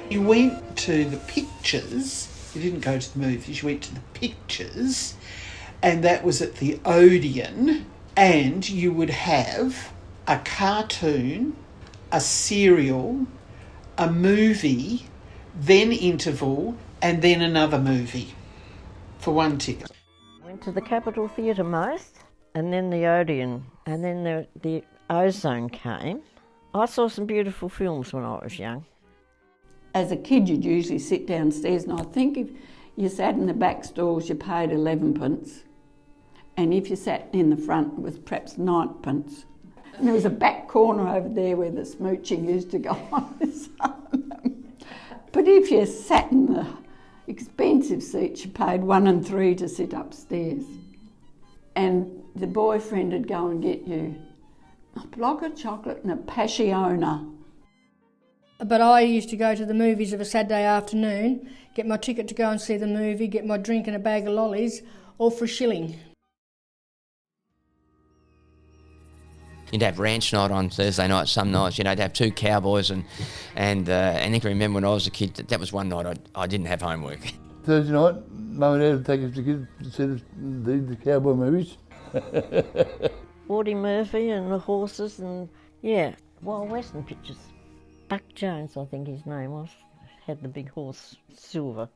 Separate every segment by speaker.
Speaker 1: You went to the pictures, you didn't go to the movies, you went to the pictures, and that was at the Odeon, and you would have a cartoon, a serial, a movie, then interval, and then another movie for one ticket.
Speaker 2: I went to the Capitol Theatre most, and then the Odeon, and then the Ozone came. I saw some beautiful films when I was young.
Speaker 3: As a kid, you'd usually sit downstairs, and I think if you sat in the back stalls, you paid 11p, and if you sat in the front, it was perhaps 9p. And there was a back corner over there where the smooching used to go on. But if you sat in the expensive seats, you paid 1 and 3 to sit upstairs. And the boyfriend would go and get you a block of chocolate and a passiona.
Speaker 4: But I used to go to the movies of a Saturday afternoon, get my ticket to go and see the movie, get my drink and a bag of lollies, all for $1.
Speaker 5: You'd have ranch night on Thursday night. Some nights, they'd have 2 cowboys, and I can remember when I was a kid, that was one night I didn't have homework.
Speaker 6: Thursday night, Mum and Dad would take us to kids to see the cowboy movies.
Speaker 2: Audie Murphy and the horses and, Wild Western pictures. Buck Jones, I think his name was, had the big horse, Silver.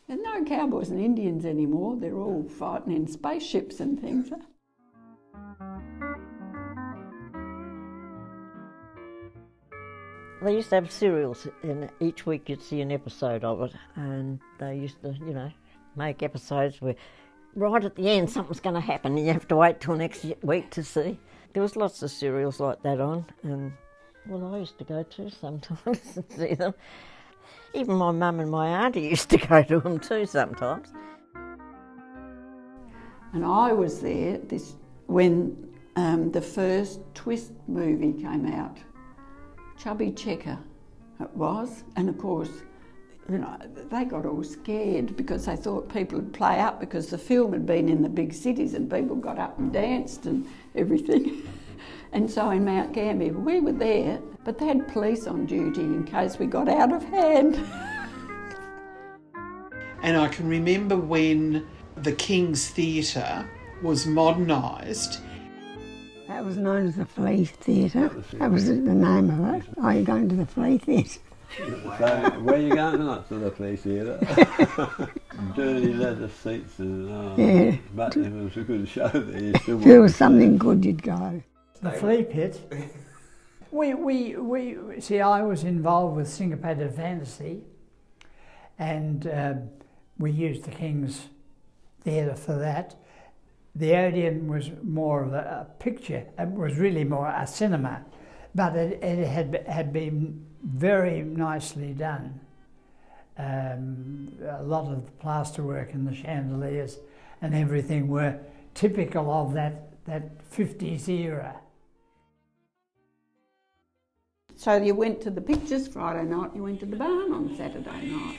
Speaker 3: There's no cowboys and Indians anymore. They're all fighting in spaceships and things.
Speaker 2: They used to have serials, and each week you'd see an episode of it, and they used to, make episodes where right at the end something's going to happen and you have to wait till next week to see. There was lots of serials like that on, and I used to go to sometimes and see them. Even my mum and my auntie used to go to them too sometimes.
Speaker 3: And I was there when the first Twist movie came out. Chubby Checker it was, and of course, they got all scared because they thought people would play up because the film had been in the big cities and people got up and danced and everything. And so in Mount Gambier, we were there, but they had police on duty in case we got out of hand.
Speaker 1: And I can remember when the King's Theatre was modernised.
Speaker 7: That was known as the Flea Theatre. That was the name of it. Oh, you're going to the Flea Theatre.
Speaker 8: So, where are you going tonight? To the Flea Theatre. Dirty leather seats and but if it was a good show there, you still
Speaker 7: if there was something good, you'd go.
Speaker 9: The Flea Pit. We see, I was involved with Syncopated Fantasy, and we used the King's Theatre for that. The Odeon was more of a picture. It was really more a cinema, but it had been very nicely done. A lot of the plasterwork and the chandeliers and everything were typical of that 50s era.
Speaker 3: So you went to the pictures Friday night, you went to the barn on Saturday night.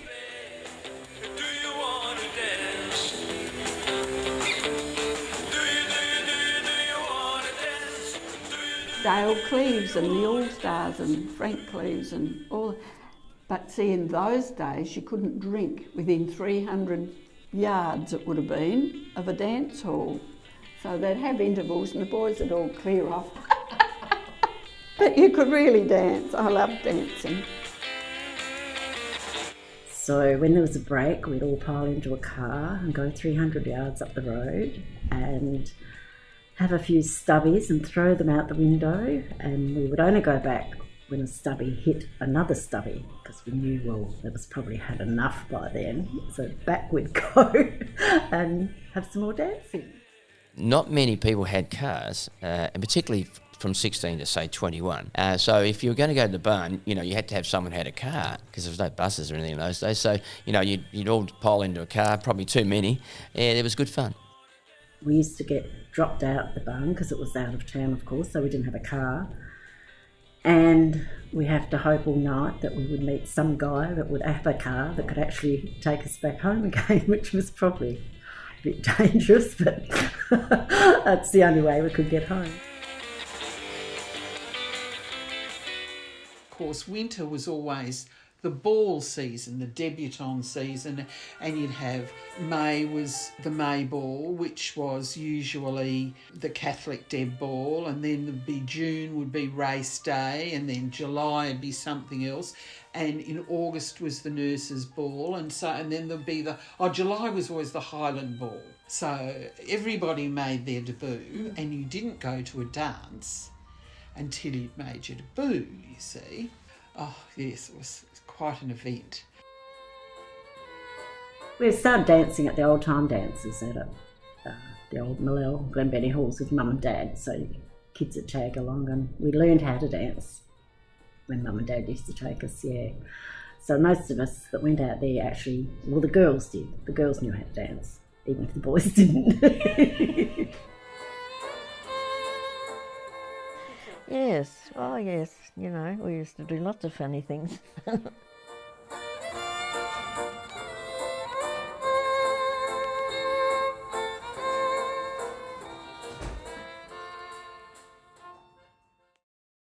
Speaker 3: Dale Cleves and the All-Stars and Frank Cleves and all. But see, in those days you couldn't drink within 300 yards, it would have been, of a dance hall. So they'd have intervals and the boys would all clear off. But you could really dance. I loved dancing.
Speaker 10: So when there was a break, we'd all pile into a car and go 300 yards up the road and have a few stubbies and throw them out the window, and we would only go back when a stubby hit another stubby because we knew, well, it was probably had enough by then. So back we'd go and have some more dancing.
Speaker 5: Not many people had cars, and particularly from 16 to say 21. So if you were going to go to the barn, you had to have someone who had a car because there was no buses or anything in those days. So you'd all pile into a car, probably too many, and it was good fun.
Speaker 10: We used to get dropped out the barn because it was out of town, of course, so we didn't have a car. And we have to hope all night that we would meet some guy that would have a car that could actually take us back home again, which was probably a bit dangerous, but that's the only way we could get home.
Speaker 1: course, winter was always the ball season, the debutante season, and you'd have May was the May ball, which was usually the Catholic Deb ball, and then there'd be June would be race day, and then July would be something else, and in August was the nurses' ball, and then there'd be July was always the Highland ball. So everybody made their debut, and you didn't go to a dance until you'd made your debut, you see. Oh yes, it was quite an event.
Speaker 10: We started dancing at the old time dances at the old Malel, Glenbenny halls with mum and dad, so kids would tag along, and we learned how to dance when mum and dad used to take us, yeah. So most of us that went out there actually, well, the girls did. The girls knew how to dance, even if the boys didn't.
Speaker 2: Yes, oh yes, you know, we used to do lots of funny things.